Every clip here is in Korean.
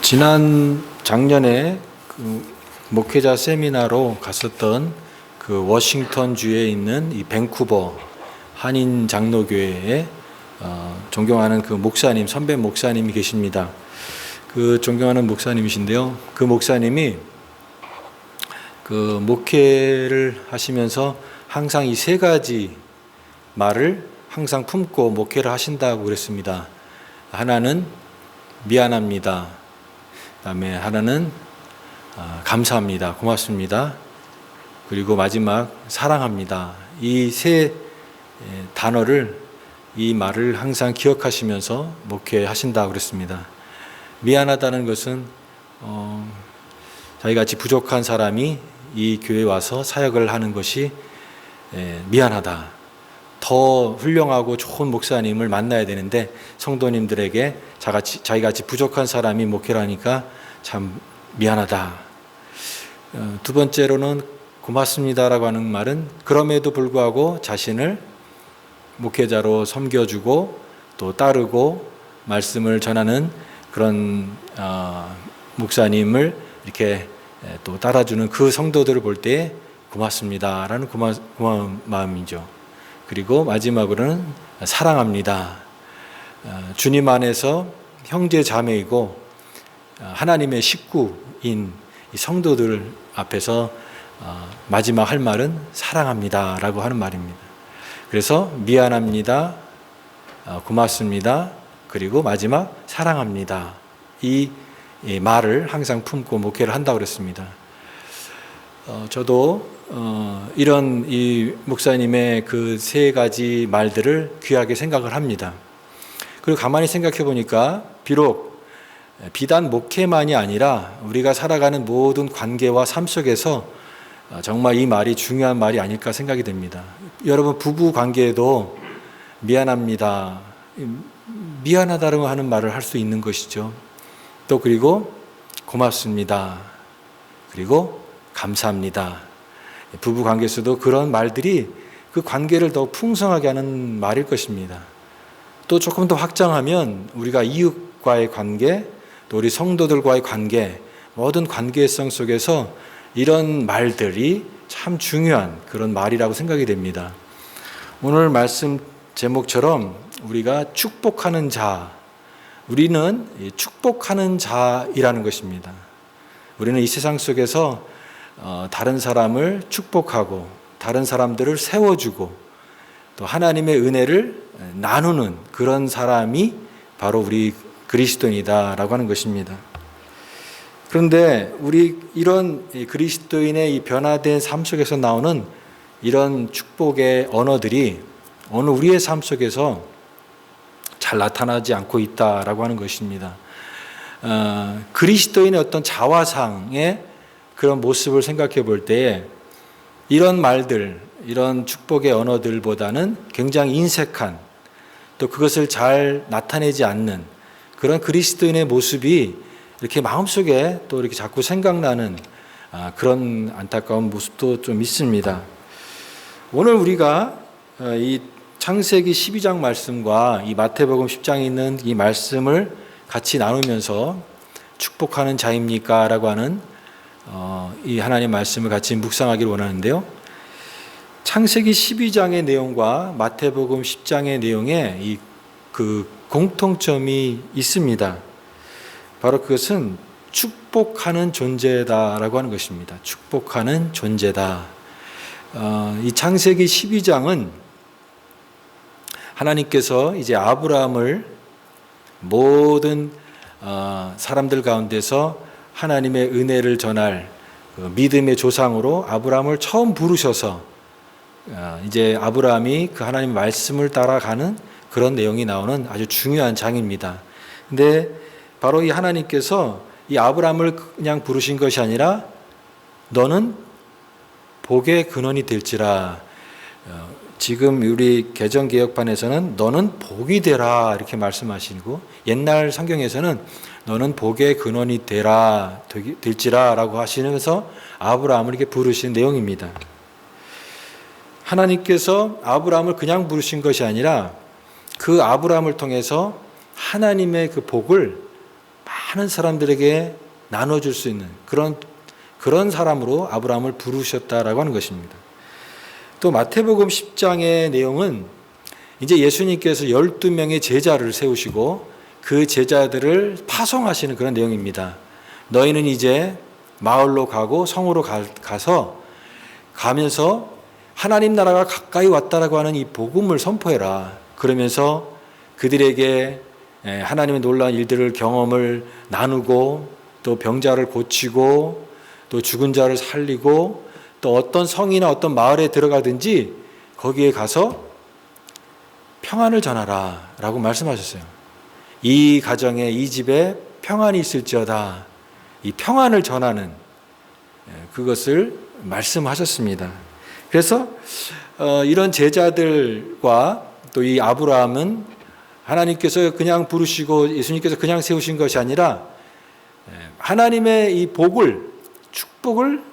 지난 작년에 그 목회자 세미나로 갔었던 그 워싱턴주에 있는 이 밴쿠버 한인 장로교회에 존경하는 그 목사님, 선배 목사님이 계십니다. 그 존경하는 목사님이신데요. 그 목사님이 그 목회를 하시면서 항상 이 세 가지 말을 항상 품고 목회를 하신다고 그랬습니다. 하나는 미안합니다. 그다음에 하나는 감사합니다. 고맙습니다. 그리고 마지막 사랑합니다. 이 세 단어를, 이 말을 항상 기억하시면서 목회하신다고 그랬습니다. 미안하다는 것은 자기같이 부족한 사람이 이 교회에 와서 사역을 하는 것이 미안하다. 더 훌륭하고 좋은 목사님을 만나야 되는데 성도님들에게 자기같이 부족한 사람이 목회를 하니까 참 미안하다. 두 번째로는 고맙습니다라고 하는 말은 그럼에도 불구하고 자신을 목회자로 섬겨주고 또 따르고 말씀을 전하는 그런 목사님을 이렇게 또 따라주는 그 성도들을 볼 때 고맙습니다라는 고마운 마음이죠. 그리고 마지막으로는 사랑합니다. 주님 안에서 형제 자매이고 하나님의 식구인 이 성도들 앞에서 마지막 할 말은 사랑합니다라고 하는 말입니다. 그래서 미안합니다, 고맙습니다, 그리고 마지막 사랑합니다. 이 말을 항상 품고 목회를 한다고 그랬습니다. 저도 이런 이 목사님의 그 세 가지 말들을 귀하게 생각을 합니다. 그리고 가만히 생각해 보니까 비록 비단 목회만이 아니라 우리가 살아가는 모든 관계와 삶 속에서 정말 이 말이 중요한 말이 아닐까 생각이 됩니다. 여러분 부부 관계에도 미안합니다, 미안하다고 하는 말을 할 수 있는 것이죠. 또 그리고 고맙습니다, 그리고 감사합니다. 부부 관계에서도 그런 말들이 그 관계를 더 풍성하게 하는 말일 것입니다. 또 조금 더 확장하면 우리가 이웃과의 관계, 또 우리 성도들과의 관계, 모든 관계성 속에서 이런 말들이 참 중요한 그런 말이라고 생각이 됩니다. 오늘 말씀 제목처럼 우리가 축복하는 자, 우리는 축복하는 자이라는 것입니다. 우리는 이 세상 속에서 다른 사람을 축복하고 다른 사람들을 세워주고 또 하나님의 은혜를 나누는 그런 사람이 바로 우리 그리스도인이다라고 하는 것입니다. 그런데 우리 이런 그리스도인의 이 변화된 삶 속에서 나오는 이런 축복의 언어들이 오늘 우리의 삶 속에서 잘 나타나지 않고 있다라고 하는 것입니다. 그리스도인의 어떤 자화상의 그런 모습을 생각해 볼 때에 이런 말들, 이런 축복의 언어들보다는 굉장히 인색한, 또 그것을 잘 나타내지 않는 그런 그리스도인의 모습이 이렇게 마음속에 또 이렇게 자꾸 생각나는 그런 안타까운 모습도 좀 있습니다. 오늘 우리가 이 창세기 12장 말씀과 이 마태복음 10장에 있는 이 말씀을 같이 나누면서 축복하는 자입니까? 라고 하는 이 하나님의 말씀을 같이 묵상하기를 원하는데요. 창세기 12장의 내용과 마태복음 10장의 내용에 이 그 공통점이 있습니다. 바로 그것은 축복하는 존재다라고 하는 것입니다. 축복하는 존재다. 이 창세기 12장은 하나님께서 이제 아브라함을 모든 사람들 가운데서 하나님의 은혜를 전할 믿음의 조상으로 아브라함을 처음 부르셔서 이제 아브라함이 그 하나님의 말씀을 따라가는 그런 내용이 나오는 아주 중요한 장입니다. 근데 바로 이 하나님께서 이 아브라함을 그냥 부르신 것이 아니라 너는 복의 근원이 될지라, 지금 우리 개정개혁판에서는 너는 복이 되라 이렇게 말씀하시고, 옛날 성경에서는 너는 복의 근원이 될지라 라고 하시면서 아브라함을 이렇게 부르신 내용입니다. 하나님께서 아브라함을 그냥 부르신 것이 아니라 그 아브라함을 통해서 하나님의 그 복을 많은 사람들에게 나눠줄 수 있는 그런 사람으로 아브라함을 부르셨다라고 하는 것입니다. 또 마태복음 10장의 내용은 이제 예수님께서 12명의 제자를 세우시고 그 제자들을 파송하시는 그런 내용입니다. 너희는 이제 마을로 가고 성으로 가면서 하나님 나라가 가까이 왔다라고 하는 이 복음을 선포해라. 그러면서 그들에게 하나님의 놀라운 일들을 경험을 나누고 또 병자를 고치고 또 죽은 자를 살리고 또 어떤 성이나 어떤 마을에 들어가든지 거기에 가서 평안을 전하라 라고 말씀하셨어요. 이 가정에 이 집에 평안이 있을지어다. 이 평안을 전하는 그것을 말씀하셨습니다. 그래서 이런 제자들과 또 이 아브라함은 하나님께서 그냥 부르시고 예수님께서 그냥 세우신 것이 아니라 하나님의 이 축복을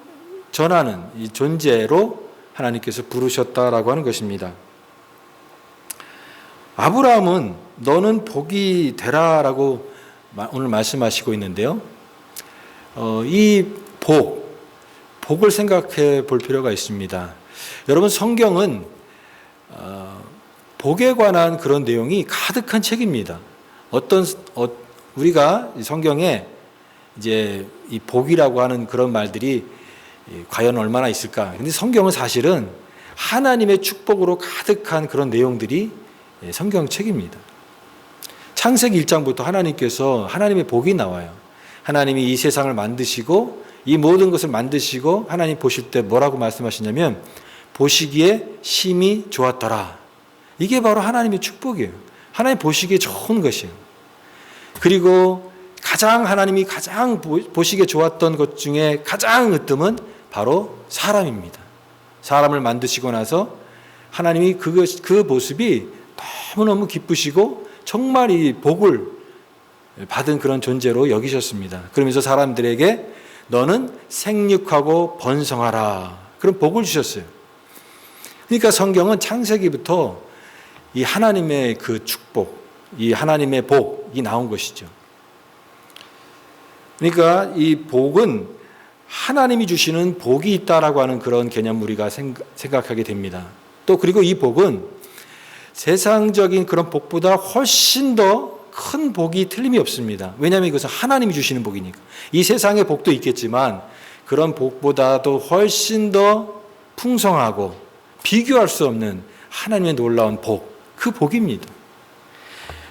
전하는 이 존재로 하나님께서 부르셨다라고 하는 것입니다. 아브라함은 너는 복이 되라라고 오늘 말씀하시고 있는데요. 이 복을 생각해 볼 필요가 있습니다. 여러분, 성경은 복에 관한 그런 내용이 가득한 책입니다. 우리가 성경에 이제 이 복이라고 하는 그런 말들이 과연 얼마나 있을까? 근데 성경은 사실은 하나님의 축복으로 가득한 그런 내용들이 성경책입니다. 창세기 1장부터 하나님께서 하나님의 복이 나와요. 하나님이 이 세상을 만드시고 이 모든 것을 만드시고 하나님 보실 때 뭐라고 말씀하시냐면 보시기에 심히 좋았더라. 이게 바로 하나님의 축복이에요. 하나님 보시기에 좋은 것이에요. 그리고 하나님이 가장 보시기에 좋았던 것 중에 가장 으뜸은 바로 사람입니다. 사람을 만드시고 나서 하나님이 그 모습이 너무너무 기쁘시고 정말 이 복을 받은 그런 존재로 여기셨습니다. 그러면서 사람들에게 너는 생육하고 번성하라. 그런 복을 주셨어요. 그러니까 성경은 창세기부터 이 하나님의 그 축복, 이 하나님의 복이 나온 것이죠. 그러니까 이 복은 하나님이 주시는 복이 있다라고 하는 그런 개념 우리가 생각하게 됩니다. 또 그리고 이 복은 세상적인 그런 복보다 훨씬 더 큰 복이 틀림이 없습니다. 왜냐하면 이것은 하나님이 주시는 복이니까. 이 세상의 복도 있겠지만 그런 복보다도 훨씬 더 풍성하고 비교할 수 없는 하나님의 놀라운 복, 그 복입니다.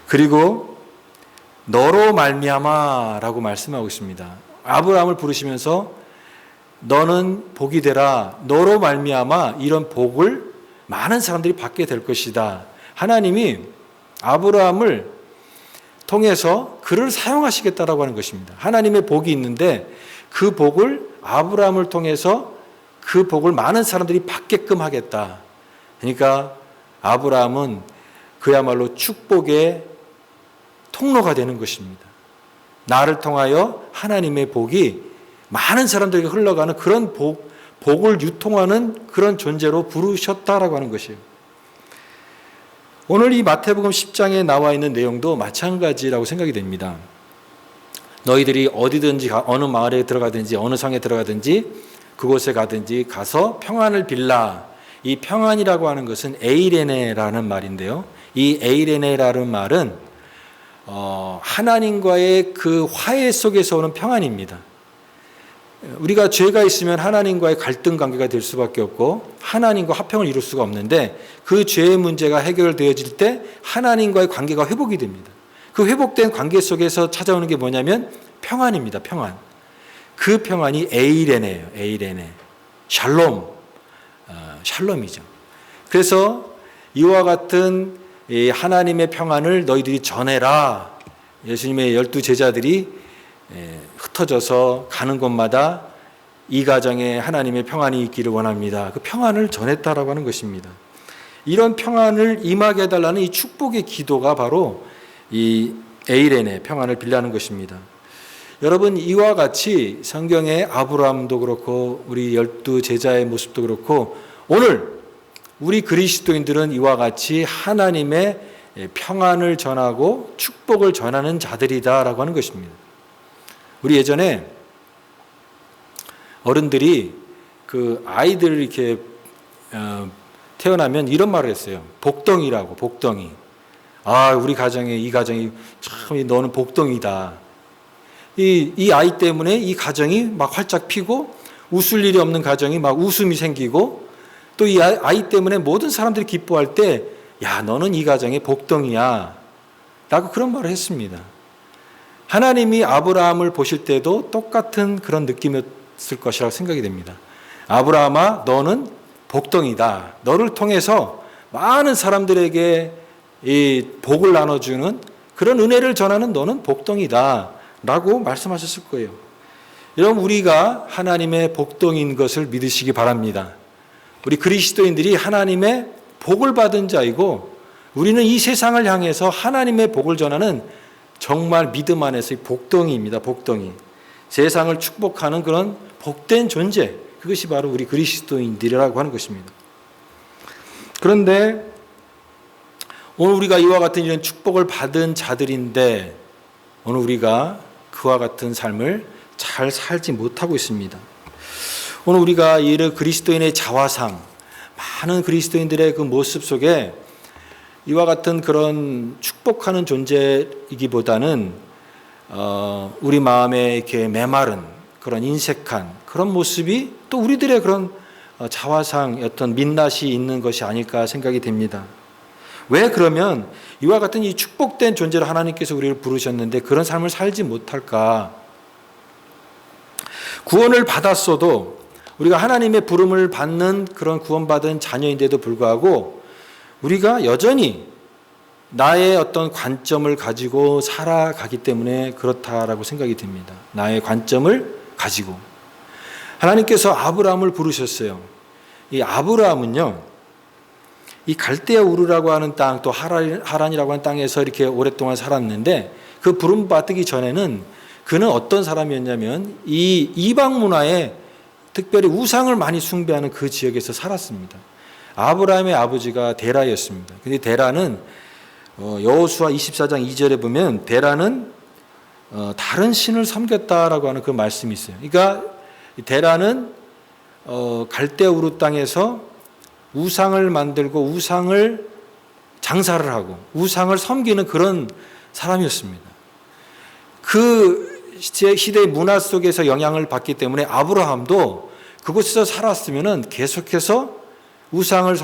그리고 너로 말미암아라고 말씀하고 있습니다. 아브라함을 부르시면서 너는 복이 되라. 너로 말미암아 이런 복을 많은 사람들이 받게 될 것이다. 하나님이 아브라함을 통해서 그를 사용하시겠다라고 하는 것입니다. 하나님의 복이 있는데 그 복을 아브라함을 통해서 그 복을 많은 사람들이 받게끔 하겠다. 그러니까 아브라함은 그야말로 축복의 통로가 되는 것입니다. 나를 통하여 하나님의 복이 많은 사람들에게 흘러가는 그런 복을 유통하는 그런 존재로 부르셨다라고 하는 것이에요. 오늘 이 마태복음 10장에 나와 있는 내용도 마찬가지라고 생각이 됩니다. 너희들이 어디든지 어느 마을에 들어가든지 어느 성에 들어가든지 그곳에 가든지 가서 평안을 빌라. 이 평안이라고 하는 것은 에이레네라는 말인데요. 이 에이레네라는 말은 하나님과의 그 화해 속에서 오는 평안입니다. 우리가 죄가 있으면 하나님과의 갈등 관계가 될 수밖에 없고 하나님과 화평을 이룰 수가 없는데 그 죄의 문제가 해결되어질 때 하나님과의 관계가 회복이 됩니다. 그 회복된 관계 속에서 찾아오는 게 뭐냐면 평안입니다. 평안. 그 평안이 에이레네예요. 에이레네. 샬롬이죠. 그래서 이와 같은 하나님의 평안을 너희들이 전해라. 예수님의 12 제자들이 흩어져서 가는 곳마다 이 가정에 하나님의 평안이 있기를 원합니다. 그 평안을 전했다라고 하는 것입니다. 이런 평안을 임하게 해달라는 이 축복의 기도가 바로 이 에이레네 평안을 빌라는 것입니다. 여러분, 이와 같이 성경의 아브라함도 그렇고 우리 12 제자의 모습도 그렇고 오늘 우리 그리스도인들은 이와 같이 하나님의 평안을 전하고 축복을 전하는 자들이다라고 하는 것입니다. 우리 예전에 어른들이 그 아이들 이렇게 태어나면 이런 말을 했어요. 복덩이라고, 복덩이. 아, 우리 가정에, 이 가정이 참, 너는 복덩이다. 이 아이 때문에 이 가정이 막 활짝 피고 웃을 일이 없는 가정이 막 웃음이 생기고 또 이 아이 때문에 모든 사람들이 기뻐할 때 야, 너는 이 가정의 복덩이야. 라고 그런 말을 했습니다. 하나님이 아브라함을 보실 때도 똑같은 그런 느낌이었을 것이라고 생각이 됩니다. 아브라함아, 너는 복덩이다. 너를 통해서 많은 사람들에게 이 복을 나눠주는 그런 은혜를 전하는 너는 복덩이다. 라고 말씀하셨을 거예요. 여러분, 우리가 하나님의 복덩이인 것을 믿으시기 바랍니다. 우리 그리스도인들이 하나님의 복을 받은 자이고 우리는 이 세상을 향해서 하나님의 복을 전하는 정말 믿음 안에서의 복덩이입니다. 복덩이. 세상을 축복하는 그런 복된 존재. 그것이 바로 우리 그리스도인들이라고 하는 것입니다. 그런데 오늘 우리가 이와 같은 이런 축복을 받은 자들인데 오늘 우리가 그와 같은 삶을 잘 살지 못하고 있습니다. 오늘 우리가 이 그리스도인의 자화상, 많은 그리스도인들의 그 모습 속에 이와 같은 그런 축복하는 존재이기보다는 우리 마음에 이렇게 메마른 그런 인색한 그런 모습이 또 우리들의 그런 자화상 어떤 민낯이 있는 것이 아닐까 생각이 됩니다. 왜 그러면 이와 같은 이 축복된 존재를 하나님께서 우리를 부르셨는데 그런 삶을 살지 못할까? 구원을 받았어도 우리가 하나님의 부름을 받는 그런 구원받은 자녀인데도 불구하고 우리가 여전히 나의 어떤 관점을 가지고 살아가기 때문에 그렇다라고 생각이 듭니다. 나의 관점을 가지고. 하나님께서 아브라함을 부르셨어요. 이 아브라함은요, 이 갈대아 우르라고 하는 땅, 또 하란이라고 하는 땅에서 이렇게 오랫동안 살았는데 그 부름 받기 전에는 그는 어떤 사람이었냐면 이 이방 문화에 특별히 우상을 많이 숭배하는 그 지역에서 살았습니다. 아브라함의 아버지가 데라였습니다. 근데 데라는 여호수아 24장 2절에 보면 데라는 다른 신을 섬겼다라고 하는 그 말씀이 있어요. 그러니까 데라는 갈대아 우르 땅에서 우상을 만들고 우상을 장사를 하고 우상을 섬기는 그런 사람이었습니다. 그 시대의 문화 속에서 영향을 받기 때문에 아브라함도 그곳에서 살았으면 계속해서 우상을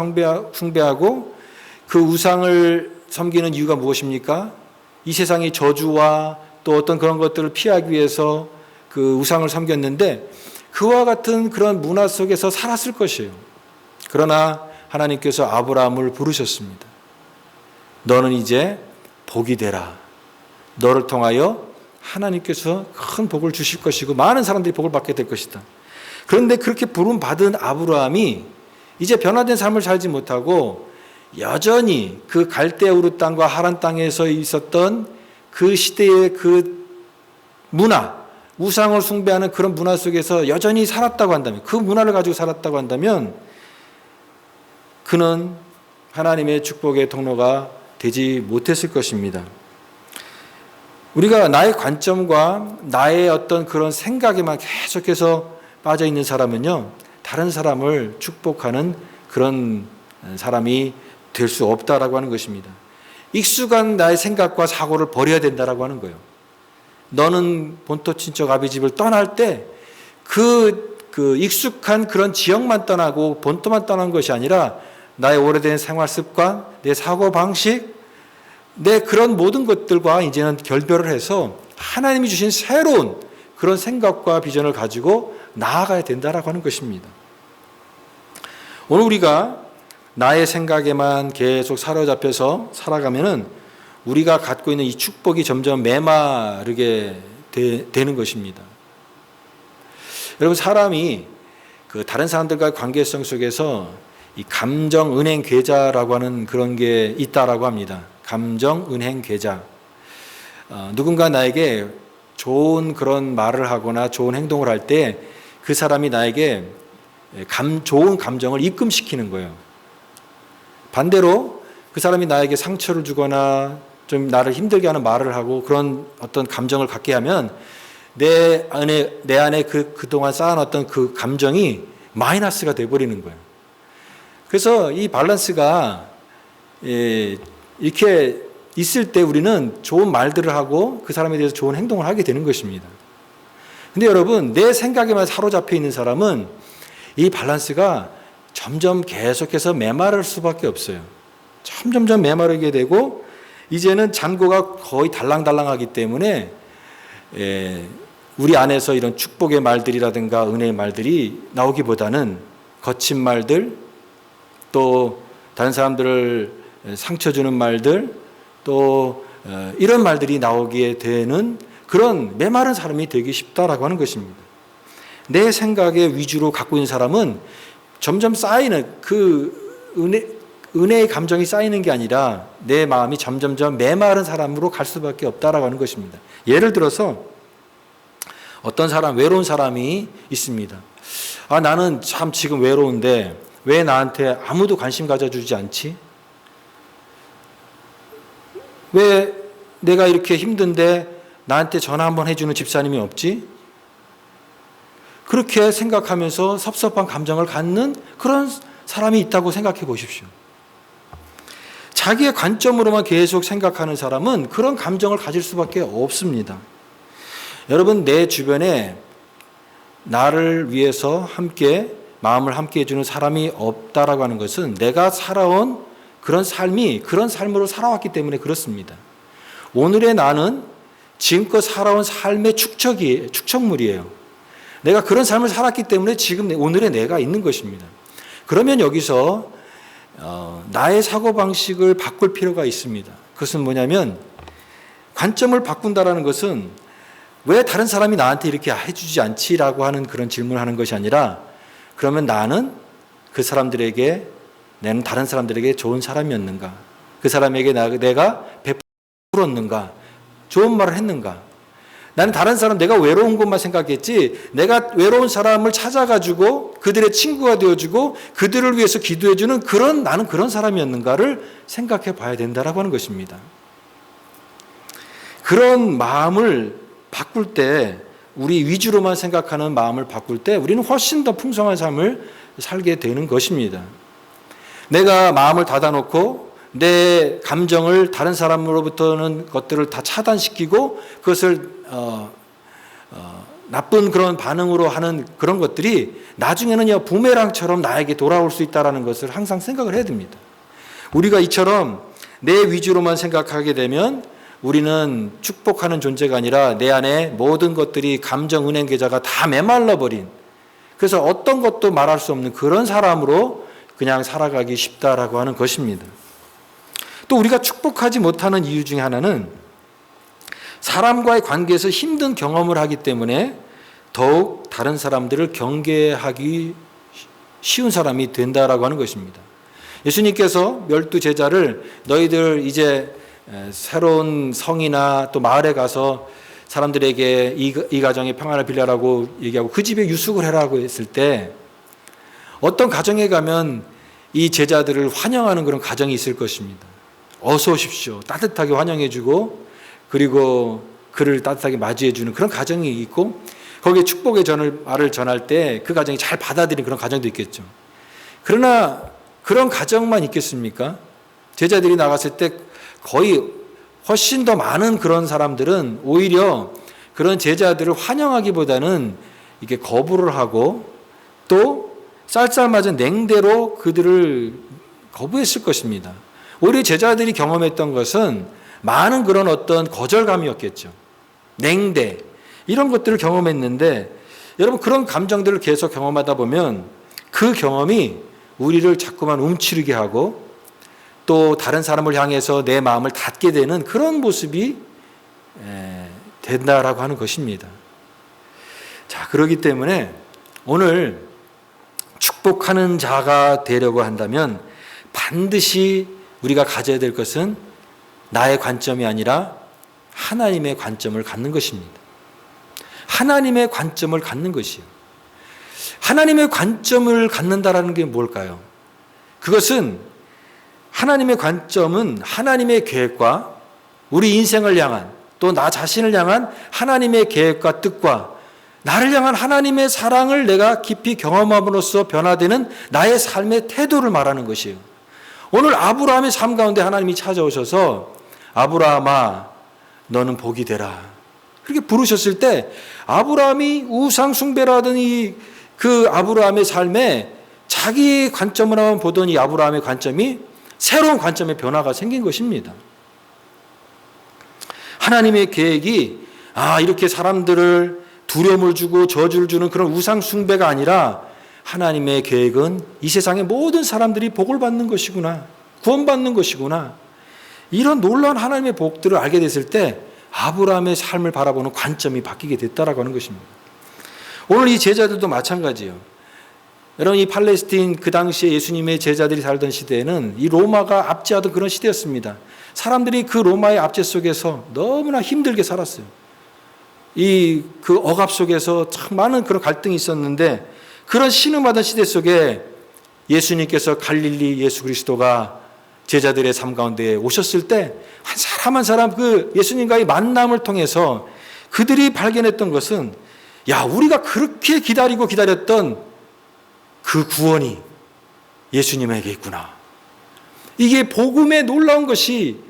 숭배하고 그 우상을 섬기는 이유가 무엇입니까? 이 세상의 저주와 또 어떤 그런 것들을 피하기 위해서 그 우상을 섬겼는데 그와 같은 그런 문화 속에서 살았을 것이에요. 그러나 하나님께서 아브라함을 부르셨습니다. 너는 이제 복이 되라. 너를 통하여 하나님께서 큰 복을 주실 것이고 많은 사람들이 복을 받게 될 것이다. 그런데 그렇게 부름 받은 아브라함이 이제 변화된 삶을 살지 못하고 여전히 그 갈대아 우르 땅과 하란 땅에서 있었던 그 시대의 그 문화, 우상을 숭배하는 그런 문화 속에서 여전히 살았다고 한다면, 그 문화를 가지고 살았다고 한다면 그는 하나님의 축복의 통로가 되지 못했을 것입니다. 우리가 나의 관점과 나의 어떤 그런 생각에만 계속해서 빠져 있는 사람은요, 다른 사람을 축복하는 그런 사람이 될 수 없다라고 하는 것입니다. 익숙한 나의 생각과 사고를 버려야 된다라고 하는 거예요. 너는 본토 친척 아비 집을 떠날 때 그 익숙한 그런 지역만 떠나고 본토만 떠난 것이 아니라 나의 오래된 생활 습관, 내 사고 방식, 내 그런 모든 것들과 이제는 결별을 해서 하나님이 주신 새로운 그런 생각과 비전을 가지고 나아가야 된다라고 하는 것입니다. 오늘 우리가 나의 생각에만 계속 사로잡혀서 살아가면은 우리가 갖고 있는 이 축복이 점점 메마르게 되는 것입니다. 여러분, 사람이 그 다른 사람들과의 관계성 속에서 이 감정 은행 계좌라고 하는 그런 게 있다라고 합니다. 감정 은행 계좌. 누군가 나에게 좋은 그런 말을 하거나 좋은 행동을 할 때 그 사람이 나에게 좋은 감정을 입금시키는 거예요. 반대로 그 사람이 나에게 상처를 주거나 좀 나를 힘들게 하는 말을 하고 그런 어떤 감정을 갖게 하면 내 안에 그동안 쌓아놨던 그 감정이 마이너스가 돼버리는 거예요. 그래서 이 밸런스가 이렇게 있을 때 우리는 좋은 말들을 하고 그 사람에 대해서 좋은 행동을 하게 되는 것입니다. 근데 여러분, 내 생각에만 사로잡혀 있는 사람은 이 밸런스가 점점 계속해서 메마를 수밖에 없어요. 점점점 메마르게 되고 이제는 잔고가 거의 달랑달랑하기 때문에 우리 안에서 이런 축복의 말들이라든가 은혜의 말들이 나오기보다는 거친 말들, 또 다른 사람들을 상처 주는 말들, 또 이런 말들이 나오게 되는 그런 메마른 사람이 되기 쉽다라고 하는 것입니다. 내 생각의 위주로 갖고 있는 사람은 점점 쌓이는 그 은혜의 감정이 쌓이는 게 아니라 내 마음이 점점점 메마른 사람으로 갈 수밖에 없다라고 하는 것입니다. 예를 들어서 어떤 사람, 외로운 사람이 있습니다. 나는 참 지금 외로운데 왜 나한테 아무도 관심 가져주지 않지? 왜 내가 이렇게 힘든데 나한테 전화 한번 해주는 집사님이 없지? 그렇게 생각하면서 섭섭한 감정을 갖는 그런 사람이 있다고 생각해 보십시오. 자기의 관점으로만 계속 생각하는 사람은 그런 감정을 가질 수밖에 없습니다. 여러분, 내 주변에 나를 위해서 함께 마음을 함께 해주는 사람이 없다라고 하는 것은 내가 살아온 그런 삶이 그런 삶으로 살아왔기 때문에 그렇습니다. 오늘의 나는 지금껏 살아온 삶의 축적물이에요. 내가 그런 삶을 살았기 때문에 지금 오늘의 내가 있는 것입니다. 그러면 여기서 나의 사고방식을 바꿀 필요가 있습니다. 그것은 뭐냐면 관점을 바꾼다라는 것은 왜 다른 사람이 나한테 이렇게 해주지 않지라고 하는 그런 질문을 하는 것이 아니라 그러면 나는 그 사람들에게 나는 다른 사람들에게 좋은 사람이었는가? 그 사람에게 내가 베풀었는가? 좋은 말을 했는가? 나는 다른 사람, 내가 외로운 것만 생각했지 내가 외로운 사람을 찾아가지고 그들의 친구가 되어주고 그들을 위해서 기도해주는 나는 그런 사람이었는가를 생각해 봐야 된다라고 하는 것입니다. 그런 마음을 바꿀 때, 우리 위주로만 생각하는 마음을 바꿀 때 우리는 훨씬 더 풍성한 삶을 살게 되는 것입니다. 내가 마음을 닫아놓고 내 감정을 다른 사람으로부터는 것들을 다 차단시키고 그것을 나쁜 그런 반응으로 하는 그런 것들이 나중에는 부메랑처럼 나에게 돌아올 수 있다는 것을 항상 생각을 해야 됩니다. 우리가 이처럼 내 위주로만 생각하게 되면 우리는 축복하는 존재가 아니라 내 안에 모든 것들이 감정 은행 계좌가 다 메말라버린, 그래서 어떤 것도 말할 수 없는 그런 사람으로 그냥 살아가기 쉽다라고 하는 것입니다. 또 우리가 축복하지 못하는 이유 중에 하나는 사람과의 관계에서 힘든 경험을 하기 때문에 더욱 다른 사람들을 경계하기 쉬운 사람이 된다라고 하는 것입니다. 예수님께서 12제자를 너희들 이제 새로운 성이나 또 마을에 가서 사람들에게 이 가정에 평안을 빌려라고 얘기하고 그 집에 유숙을 해라고 했을 때 어떤 가정에 가면 이 제자들을 환영하는 그런 가정이 있을 것입니다. 어서 오십시오. 따뜻하게 환영해주고 그리고 그를 따뜻하게 맞이해주는 그런 가정이 있고 거기에 축복의 말을 전할 때 그 가정이 잘 받아들이는 그런 가정도 있겠죠. 그러나 그런 가정만 있겠습니까? 제자들이 나갔을 때 거의 훨씬 더 많은 그런 사람들은 오히려 그런 제자들을 환영하기보다는 이게 거부를 하고 또 쌀쌀맞은 냉대로 그들을 거부했을 것입니다. 오히려 제자들이 경험했던 것은 많은 그런 어떤 거절감이었겠죠. 냉대, 이런 것들을 경험했는데 여러분 그런 감정들을 계속 경험하다 보면 그 경험이 우리를 자꾸만 움츠리게 하고 또 다른 사람을 향해서 내 마음을 닫게 되는 그런 모습이 된다라고 하는 것입니다. 자, 그렇기 때문에 오늘 축복하는 자가 되려고 한다면 반드시 우리가 가져야 될 것은 나의 관점이 아니라 하나님의 관점을 갖는 것입니다. 하나님의 관점을 갖는 것이요. 하나님의 관점을 갖는다라는 게 뭘까요? 그것은 하나님의 관점은 하나님의 계획과 우리 인생을 향한 또 나 자신을 향한 하나님의 계획과 뜻과 나를 향한 하나님의 사랑을 내가 깊이 경험함으로써 변화되는 나의 삶의 태도를 말하는 것이에요. 오늘 아브라함의 삶 가운데 하나님이 찾아오셔서 아브라함아 너는 복이 되라 그렇게 부르셨을 때 아브라함이 우상 숭배를 하던 그 아브라함의 삶에 자기 관점으로만 보던 이 아브라함의 관점이 새로운 관점의 변화가 생긴 것입니다. 하나님의 계획이 이렇게 사람들을 두려움을 주고 저주를 주는 그런 우상 숭배가 아니라 하나님의 계획은 이 세상의 모든 사람들이 복을 받는 것이구나, 구원받는 것이구나, 이런 놀라운 하나님의 복들을 알게 됐을 때 아브라함의 삶을 바라보는 관점이 바뀌게 됐다라고 하는 것입니다. 오늘 이 제자들도 마찬가지예요. 여러분, 이 팔레스틴 그 당시에 예수님의 제자들이 살던 시대에는 이 로마가 압제하던 그런 시대였습니다. 사람들이 그 로마의 압제 속에서 너무나 힘들게 살았어요. 그 억압 속에서 참 많은 그런 갈등이 있었는데 그런 신음하던 시대 속에 예수님께서 갈릴리 예수 그리스도가 제자들의 삶 가운데 오셨을 때 한 사람 한 사람 그 예수님과의 만남을 통해서 그들이 발견했던 것은 우리가 그렇게 기다렸던 그 구원이 예수님에게 있구나. 이게 복음의 놀라운 것이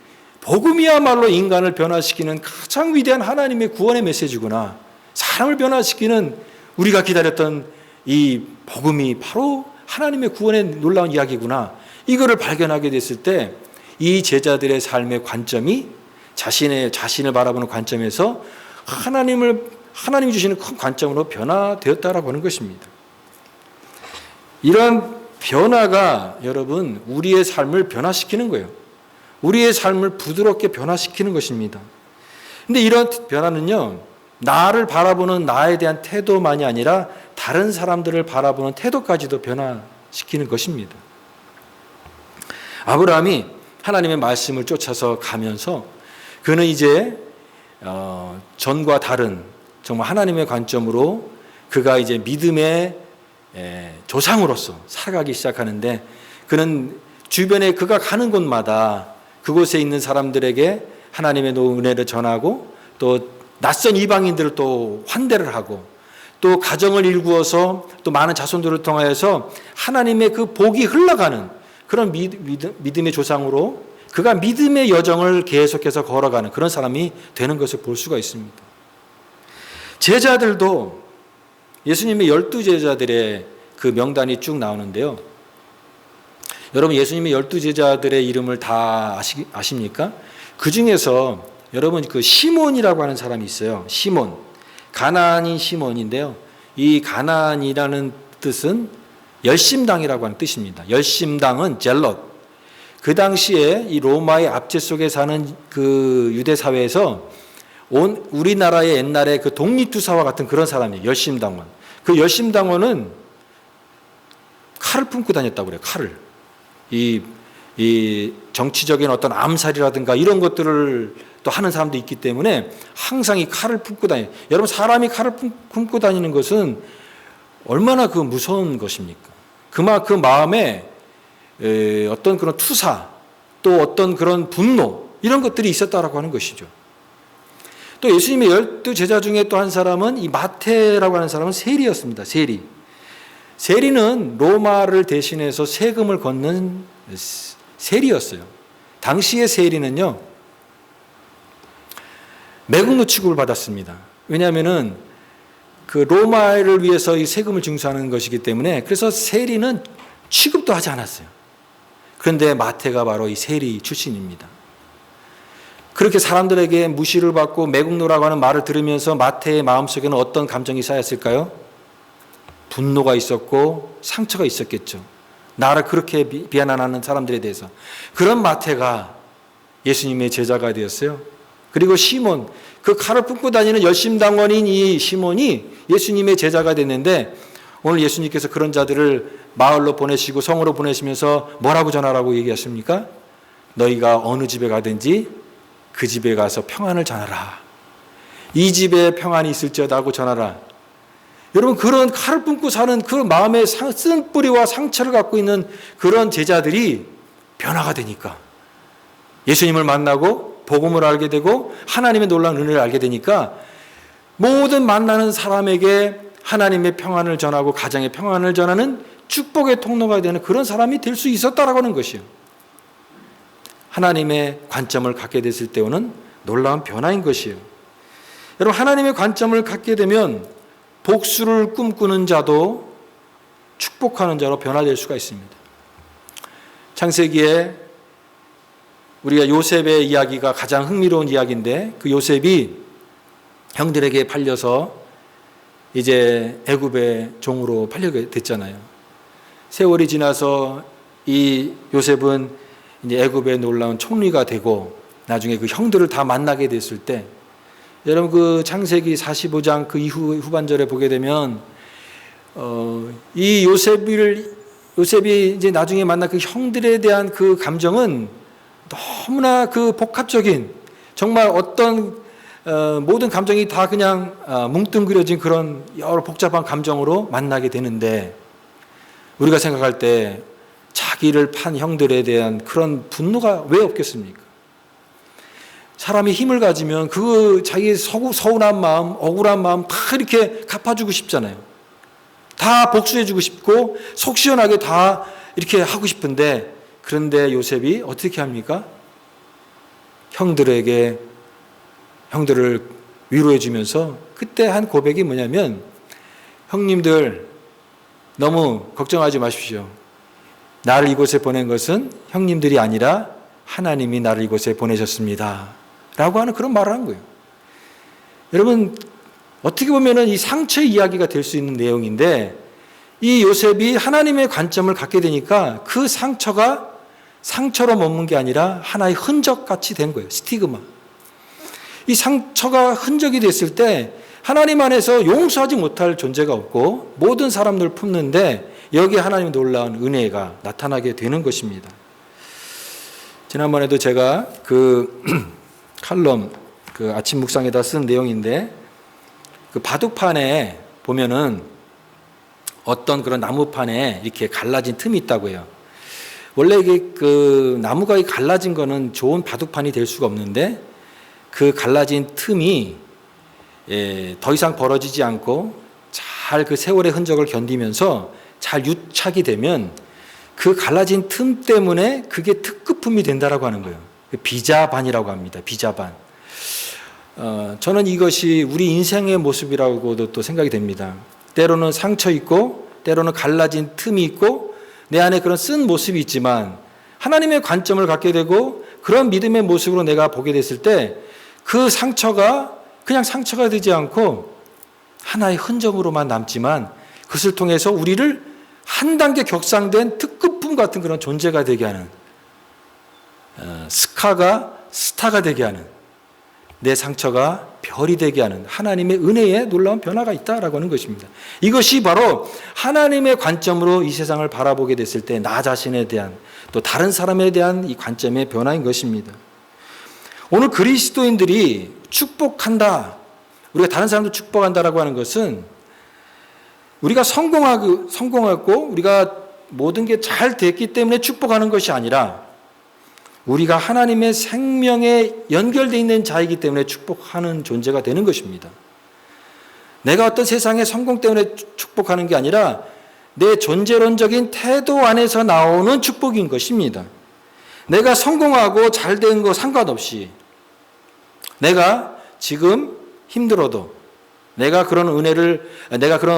복음이야말로 인간을 변화시키는 가장 위대한 하나님의 구원의 메시지구나. 사람을 변화시키는 우리가 기다렸던 이 복음이 바로 하나님의 구원의 놀라운 이야기구나. 이거를 발견하게 됐을 때 이 제자들의 삶의 관점이 자신을 바라보는 관점에서 하나님이 주시는 큰 관점으로 변화되었다라고 하는 것입니다. 이런 변화가 여러분 우리의 삶을 변화시키는 거예요. 우리의 삶을 부드럽게 변화시키는 것입니다. 근데 이런 변화는요, 나를 바라보는 나에 대한 태도만이 아니라 다른 사람들을 바라보는 태도까지도 변화시키는 것입니다. 아브라함이 하나님의 말씀을 쫓아서 가면서 그는 이제 전과 다른 정말 하나님의 관점으로 그가 이제 믿음의 조상으로서 살아가기 시작하는데 그는 주변에 그가 가는 곳마다 그곳에 있는 사람들에게 하나님의 은혜를 전하고 또 낯선 이방인들을 또 환대를 하고 또 가정을 일구어서 또 많은 자손들을 통하여서 하나님의 그 복이 흘러가는 그런 믿음의 조상으로 그가 믿음의 여정을 계속해서 걸어가는 그런 사람이 되는 것을 볼 수가 있습니다. 제자들도 예수님의 12제자들의 그 명단이 쭉 나오는데요. 여러분 예수님의 12제자들의 이름을 다 아십니까? 그 중에서 여러분 그 시몬이라고 하는 사람이 있어요. 시몬. 가나안인 시몬인데요. 이 가나안이라는 뜻은 열심당이라고 하는 뜻입니다. 열심당은 젤롯. 그 당시에 이 로마의 압제 속에 사는 그 유대 사회에서 우리나라의 옛날에 그 독립투사와 같은 그런 사람이에요. 열심당원. 그 열심당원은 칼을 품고 다녔다고 그래요. 칼을. 이 정치적인 어떤 암살이라든가 이런 것들을 또 하는 사람도 있기 때문에 항상 이 칼을 품고 다녀요. 여러분 사람이 칼을 품고 다니는 것은 얼마나 그 무서운 것입니까? 그 마음에 어떤 그런 투사 또 어떤 그런 분노 이런 것들이 있었다라고 하는 것이죠. 또 예수님의 12제자 중에 또 한 사람은 이 마태라고 하는 사람은 세리였습니다. 세리는 로마를 대신해서 세금을 걷는 세리였어요. 당시의 세리는요, 매국노 취급을 받았습니다. 왜냐하면은 그 로마를 위해서 이 세금을 징수하는 것이기 때문에 그래서 세리는 취급도 하지 않았어요. 그런데 마태가 바로 이 세리 출신입니다. 그렇게 사람들에게 무시를 받고 매국노라고 하는 말을 들으면서 마태의 마음속에는 어떤 감정이 쌓였을까요? 분노가 있었고 상처가 있었겠죠. 나를 그렇게 비난하는 사람들에 대해서. 그런 마태가 예수님의 제자가 되었어요. 그리고 시몬, 그 칼을 품고 다니는 열심당원인 이 시몬이 예수님의 제자가 됐는데 오늘 예수님께서 그런 자들을 마을로 보내시고 성으로 보내시면서 뭐라고 전하라고 얘기하십니까? 너희가 어느 집에 가든지 그 집에 가서 평안을 전하라. 이 집에 평안이 있을지어다 하고 전하라. 여러분 그런 칼을 품고 사는 그 마음의 쓴 뿌리와 상처를 갖고 있는 그런 제자들이 변화가 되니까 예수님을 만나고 복음을 알게 되고 하나님의 놀라운 은혜를 알게 되니까 모든 만나는 사람에게 하나님의 평안을 전하고 가정의 평안을 전하는 축복의 통로가 되는 그런 사람이 될 수 있었다라고 하는 것이요. 하나님의 관점을 갖게 됐을 때 오는 놀라운 변화인 것이요. 여러분, 하나님의 관점을 갖게 되면 복수를 꿈꾸는 자도 축복하는 자로 변화될 수가 있습니다. 창세기에 우리가 요셉의 이야기가 가장 흥미로운 이야기인데, 그 요셉이 형들에게 팔려서 이제 애굽의 종으로 팔려게 됐잖아요. 세월이 지나서 이 요셉은 이제 애굽의 놀라운 총리가 되고 나중에 그 형들을 다 만나게 됐을 때, 여러분 그 창세기 45장 그 이후 후반절에 보게 되면 이 요셉이 이제 나중에 만난 그 형들에 대한 그 감정은 너무나 그 복합적인, 정말 어떤 모든 감정이 다 그냥 뭉뚱그려진 그런 여러 복잡한 감정으로 만나게 되는데, 우리가 생각할 때 자기를 판 형들에 대한 그런 분노가 왜 없겠습니까? 사람이 힘을 가지면 그 자기의 서운한 마음, 억울한 마음 다 이렇게 갚아주고 싶잖아요. 다 복수해주고 싶고 속 시원하게 다 이렇게 하고 싶은데, 그런데 요셉이 어떻게 합니까? 형들을 위로해주면서 그때 한 고백이 뭐냐면, 형님들 너무 걱정하지 마십시오. 나를 이곳에 보낸 것은 형님들이 아니라 하나님이 나를 이곳에 보내셨습니다 라고 하는 그런 말을 한 거예요. 여러분, 어떻게 보면 이 상처의 이야기가 될 수 있는 내용인데, 이 요셉이 하나님의 관점을 갖게 되니까 그 상처가 상처로 머문 게 아니라 하나의 흔적같이 된 거예요. 스티그마. 이 상처가 흔적이 됐을 때 하나님 안에서 용서하지 못할 존재가 없고 모든 사람들 품는데, 여기에 하나님의 놀라운 은혜가 나타나게 되는 것입니다. 지난번에도 제가 그 칼럼, 그 아침 묵상에다 쓴 내용인데, 그 바둑판에 보면은 어떤 그런 나무판에 이렇게 갈라진 틈이 있다고 해요. 원래 이게 그 나무가 갈라진 거는 좋은 바둑판이 될 수가 없는데, 그 갈라진 틈이 더 이상 벌어지지 않고 잘 그 세월의 흔적을 견디면서 잘 유착이 되면 그 갈라진 틈 때문에 그게 특급품이 된다라고 하는 거예요. 비자반이라고 합니다. 비자반. 저는 이것이 우리 인생의 모습이라고도 또 생각이 됩니다. 때로는 상처 있고 때로는 갈라진 틈이 있고 내 안에 그런 쓴 모습이 있지만, 하나님의 관점을 갖게 되고 그런 믿음의 모습으로 내가 보게 됐을 때 그 상처가 그냥 상처가 되지 않고 하나의 흔적으로만 남지만, 그것을 통해서 우리를 한 단계 격상된 특급품 같은 그런 존재가 되게 하는, 스카가 스타가 되게 하는, 내 상처가 별이 되게 하는 하나님의 은혜의 놀라운 변화가 있다라고 하는 것입니다. 이것이 바로 하나님의 관점으로 이 세상을 바라보게 됐을 때 나 자신에 대한, 또 다른 사람에 대한 이 관점의 변화인 것입니다. 오늘 그리스도인들이 축복한다, 우리가 다른 사람도 축복한다라고 하는 것은 우리가 성공하고 우리가 모든 게 잘 됐기 때문에 축복하는 것이 아니라, 우리가 하나님의 생명에 연결되어 있는 자이기 때문에 축복하는 존재가 되는 것입니다. 내가 어떤 세상의 성공 때문에 축복하는 게 아니라 내 존재론적인 태도 안에서 나오는 축복인 것입니다. 내가 성공하고 잘 된 거 상관없이, 내가 지금 힘들어도, 내가 그런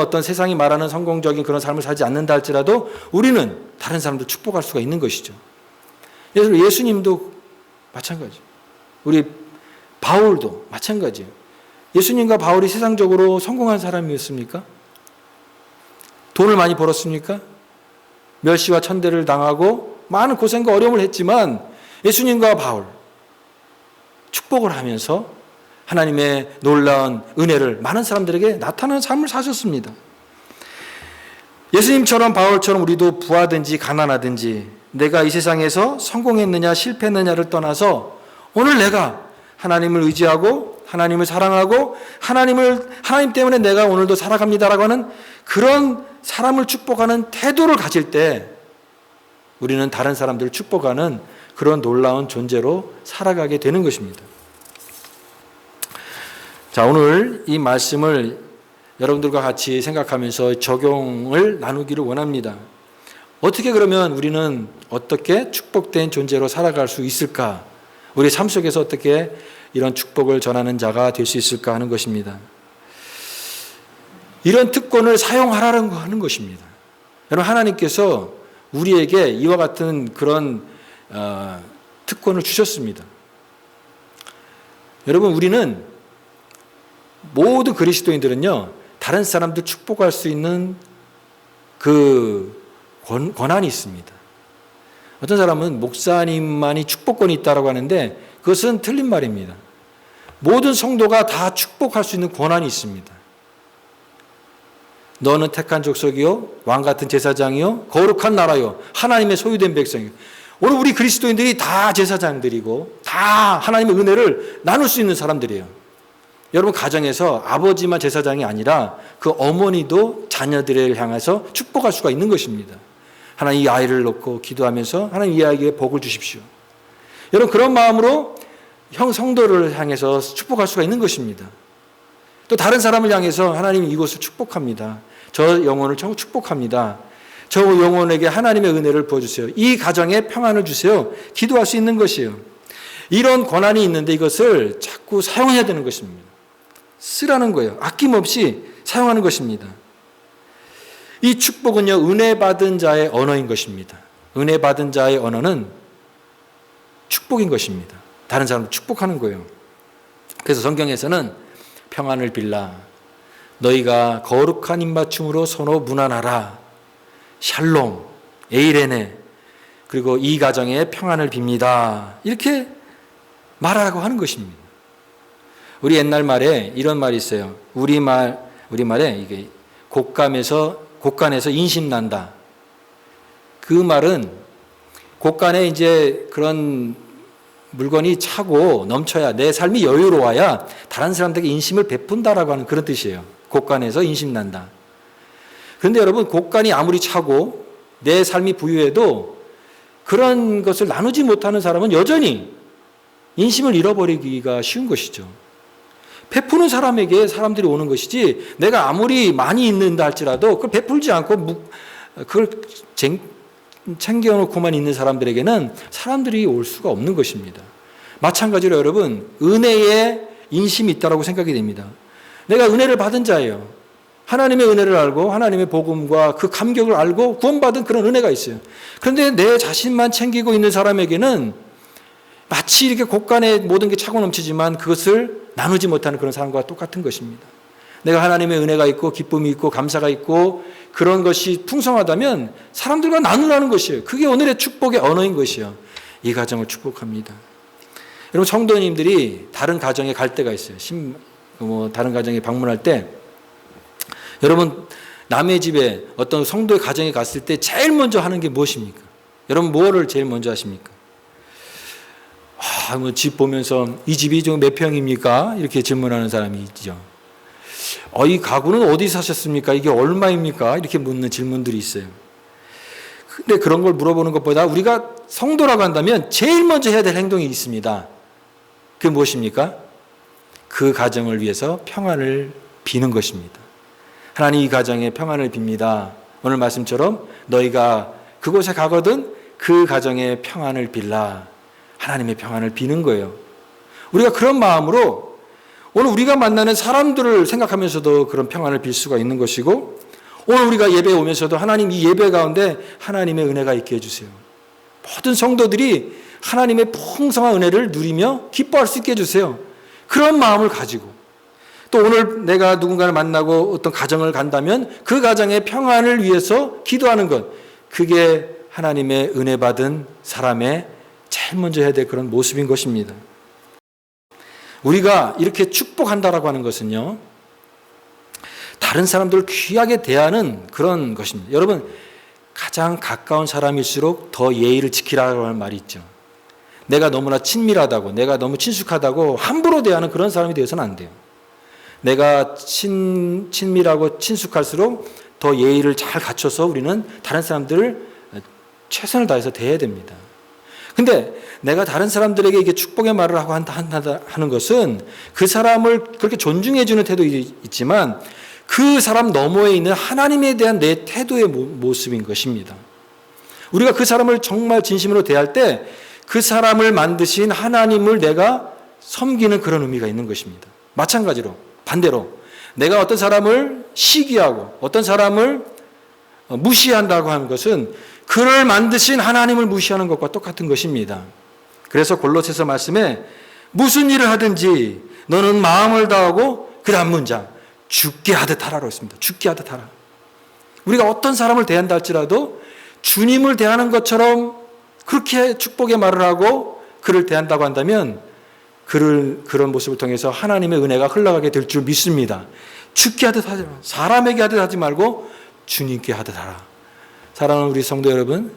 어떤 세상이 말하는 성공적인 그런 삶을 살지 않는다 할지라도 우리는 다른 사람도 축복할 수가 있는 것이죠. 예수님도 마찬가지예요. 우리 바울도 마찬가지예요. 예수님과 바울이 세상적으로 성공한 사람이었습니까? 돈을 많이 벌었습니까? 멸시와 천대를 당하고 많은 고생과 어려움을 했지만 예수님과 바울 축복을 하면서 하나님의 놀라운 은혜를 많은 사람들에게 나타나는 삶을 사셨습니다. 예수님처럼 바울처럼 우리도 부하든지 가난하든지 내가 이 세상에서 성공했느냐 실패했느냐를 떠나서 오늘 내가 하나님을 의지하고 하나님을 사랑하고 하나님 때문에 내가 오늘도 살아갑니다라고 하는 그런 사람을 축복하는 태도를 가질 때 우리는 다른 사람들을 축복하는 그런 놀라운 존재로 살아가게 되는 것입니다. 자, 오늘 이 말씀을 여러분들과 같이 생각하면서 적용을 나누기를 원합니다. 어떻게 그러면 우리는 어떻게 축복된 존재로 살아갈 수 있을까? 우리 삶 속에서 어떻게 이런 축복을 전하는 자가 될 수 있을까 하는 것입니다. 이런 특권을 사용하라는 하는 것입니다. 여러분, 하나님께서 우리에게 이와 같은 그런 특권을 주셨습니다. 여러분, 우리는 모든 그리스도인들은요, 다른 사람들 축복할 수 있는 그 권한이 있습니다. 어떤 사람은 목사님만이 축복권이 있다고 하는데 그것은 틀린 말입니다. 모든 성도가 다 축복할 수 있는 권한이 있습니다. 너는 택한 족속이요, 왕 같은 제사장이요, 거룩한 나라요, 하나님의 소유된 백성이요. 오늘 우리 그리스도인들이 다 제사장들이고 다 하나님의 은혜를 나눌 수 있는 사람들이에요. 여러분, 가정에서 아버지만 제사장이 아니라 그 어머니도 자녀들을 향해서 축복할 수가 있는 것입니다. 하나님, 이 아이를 놓고 기도하면서 하나님, 이 아이에게 복을 주십시오. 여러분, 그런 마음으로 성도를 향해서 축복할 수가 있는 것입니다. 또 다른 사람을 향해서 하나님, 이곳을 축복합니다. 저 영혼을 축복합니다. 저 영혼에게 하나님의 은혜를 부어주세요. 이 가정에 평안을 주세요. 기도할 수 있는 것이에요. 이런 권한이 있는데 이것을 자꾸 사용해야 되는 것입니다. 쓰라는 거예요. 아낌없이 사용하는 것입니다. 이 축복은요, 은혜 받은 자의 언어인 것입니다. 은혜 받은 자의 언어는 축복인 것입니다. 다른 사람을 축복하는 거예요. 그래서 성경에서는 평안을 빌라, 너희가 거룩한 입맞춤으로 서로 문안하라, 샬롬, 에이레네, 그리고 이 가정에 평안을 빕니다. 이렇게 말하라고 하는 것입니다. 우리 옛날 말에 이런 말이 있어요. 우리말에 이게 곳간에서 인심 난다. 그 말은 곳간에 이제 그런 물건이 차고 넘쳐야, 내 삶이 여유로워야 다른 사람들에게 인심을 베푼다라고 하는 그런 뜻이에요. 곳간에서 인심 난다. 그런데 여러분, 곳간이 아무리 차고 내 삶이 부유해도 그런 것을 나누지 못하는 사람은 여전히 인심을 잃어버리기가 쉬운 것이죠. 베푸는 사람에게 사람들이 오는 것이지, 내가 아무리 많이 있는다 할지라도 그걸 베풀지 않고 그걸 챙겨놓고만 있는 사람들에게는 사람들이 올 수가 없는 것입니다. 마찬가지로 여러분, 은혜에 인심이 있다고 생각이 됩니다. 내가 은혜를 받은 자예요. 하나님의 은혜를 알고 하나님의 복음과 그 감격을 알고 구원받은 그런 은혜가 있어요. 그런데 내 자신만 챙기고 있는 사람에게는 마치 이렇게 곳간에 모든 게 차고 넘치지만 그것을 나누지 못하는 그런 사람과 똑같은 것입니다. 내가 하나님의 은혜가 있고 기쁨이 있고 감사가 있고 그런 것이 풍성하다면 사람들과 나누라는 것이에요. 그게 오늘의 축복의 언어인 것이에요. 이 가정을 축복합니다. 여러분, 성도님들이 다른 가정에 갈 때가 있어요. 다른 가정에 방문할 때, 여러분, 남의 집에 어떤 성도의 가정에 갔을 때 제일 먼저 하는 게 무엇입니까? 여러분, 뭐를 제일 먼저 하십니까? 집 보면서 이 집이 좀 몇 평입니까? 이렇게 질문하는 사람이 있죠. 이 가구는 어디 사셨습니까? 이게 얼마입니까? 이렇게 묻는 질문들이 있어요. 근데 그런 걸 물어보는 것보다 우리가 성도라고 한다면 제일 먼저 해야 될 행동이 있습니다. 그게 무엇입니까? 그 가정을 위해서 평안을 비는 것입니다. 하나님, 이 가정에 평안을 빕니다. 오늘 말씀처럼 너희가 그곳에 가거든 그 가정에 평안을 빌라. 하나님의 평안을 비는 거예요. 우리가 그런 마음으로 오늘 우리가 만나는 사람들을 생각하면서도 그런 평안을 빌 수가 있는 것이고, 오늘 우리가 예배에 오면서도 하나님, 이 예배 가운데 하나님의 은혜가 있게 해주세요. 모든 성도들이 하나님의 풍성한 은혜를 누리며 기뻐할 수 있게 해주세요. 그런 마음을 가지고, 또 오늘 내가 누군가를 만나고 어떤 가정을 간다면 그 가정의 평안을 위해서 기도하는 것, 그게 하나님의 은혜 받은 사람의 제일 먼저 해야 될 그런 모습인 것입니다. 우리가 이렇게 축복한다라고 하는 것은요, 다른 사람들을 귀하게 대하는 그런 것입니다. 여러분, 가장 가까운 사람일수록 더 예의를 지키라고 하는 말이 있죠. 내가 너무나 친밀하다고, 내가 너무 친숙하다고 함부로 대하는 그런 사람이 되어서는 안 돼요. 내가 친밀하고 친숙할수록 더 예의를 잘 갖춰서 우리는 다른 사람들을 최선을 다해서 대해야 됩니다. 근데 내가 다른 사람들에게 이게 축복의 말을 하고 하는 것은 그 사람을 그렇게 존중해 주는 태도도 있지만 그 사람 너머에 있는 하나님에 대한 내 태도의 모습인 것입니다. 우리가 그 사람을 정말 진심으로 대할 때 그 사람을 만드신 하나님을 내가 섬기는 그런 의미가 있는 것입니다. 마찬가지로 반대로 내가 어떤 사람을 시기하고 어떤 사람을 무시한다고 하는 것은 그를 만드신 하나님을 무시하는 것과 똑같은 것입니다. 그래서 골로새서 말씀에 무슨 일을 하든지 너는 마음을 다하고 그 다음 문장 죽게 하듯 하라고 했습니다. 죽게 하듯 하라. 우리가 어떤 사람을 대한다 할지라도 주님을 대하는 것처럼 그렇게 축복의 말을 하고 그를 대한다고 한다면 그런 모습을 통해서 하나님의 은혜가 흘러가게 될 줄 믿습니다. 죽게 하듯 하지 마. 사람에게 하듯 하지 말고 주님께 하듯 하라. 사랑하는 우리 성도 여러분,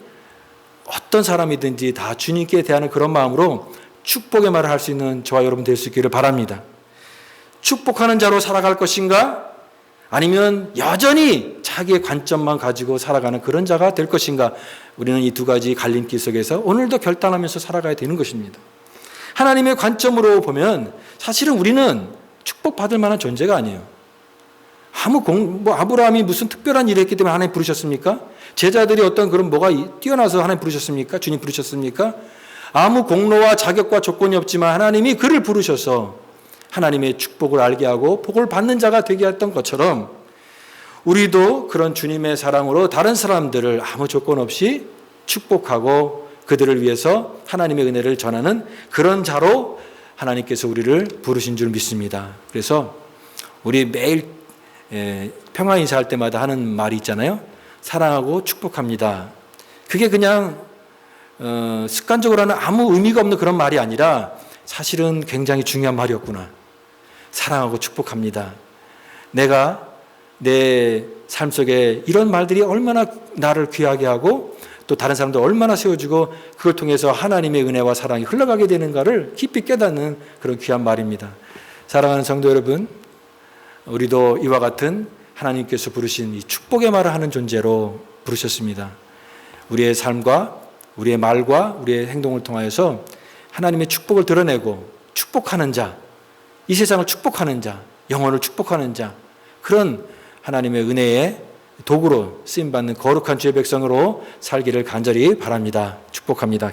어떤 사람이든지 다 주님께 대하는 그런 마음으로 축복의 말을 할 수 있는 저와 여러분 될 수 있기를 바랍니다. 축복하는 자로 살아갈 것인가? 아니면 여전히 자기의 관점만 가지고 살아가는 그런 자가 될 것인가? 우리는 이 두 가지 갈림길 속에서 오늘도 결단하면서 살아가야 되는 것입니다. 하나님의 관점으로 보면 사실은 우리는 축복받을 만한 존재가 아니에요. 아브라함이 무슨 특별한 일을 했기 때문에 하나님 부르셨습니까? 제자들이 어떤 그런 뭐가 뛰어나서 하나님 부르셨습니까? 주님 부르셨습니까? 아무 공로와 자격과 조건이 없지만 하나님이 그를 부르셔서 하나님의 축복을 알게 하고 복을 받는 자가 되게 했던 것처럼 우리도 그런 주님의 사랑으로 다른 사람들을 아무 조건 없이 축복하고 그들을 위해서 하나님의 은혜를 전하는 그런 자로 하나님께서 우리를 부르신 줄 믿습니다. 그래서 우리 매일 평화 인사할 때마다 하는 말이 있잖아요. 사랑하고 축복합니다. 그게 그냥 습관적으로 하는 아무 의미가 없는 그런 말이 아니라 사실은 굉장히 중요한 말이었구나. 사랑하고 축복합니다. 내가 내 삶 속에 이런 말들이 얼마나 나를 귀하게 하고 또 다른 사람들 얼마나 세워주고 그걸 통해서 하나님의 은혜와 사랑이 흘러가게 되는가를 깊이 깨닫는 그런 귀한 말입니다. 사랑하는 성도 여러분, 우리도 이와 같은 하나님께서 부르신 이 축복의 말을 하는 존재로 부르셨습니다. 우리의 삶과 우리의 말과 우리의 행동을 통하여서 하나님의 축복을 드러내고 축복하는 자, 이 세상을 축복하는 자, 영혼을 축복하는 자, 그런 하나님의 은혜의 도구로 쓰임받는 거룩한 주의 백성으로 살기를 간절히 바랍니다. 축복합니다.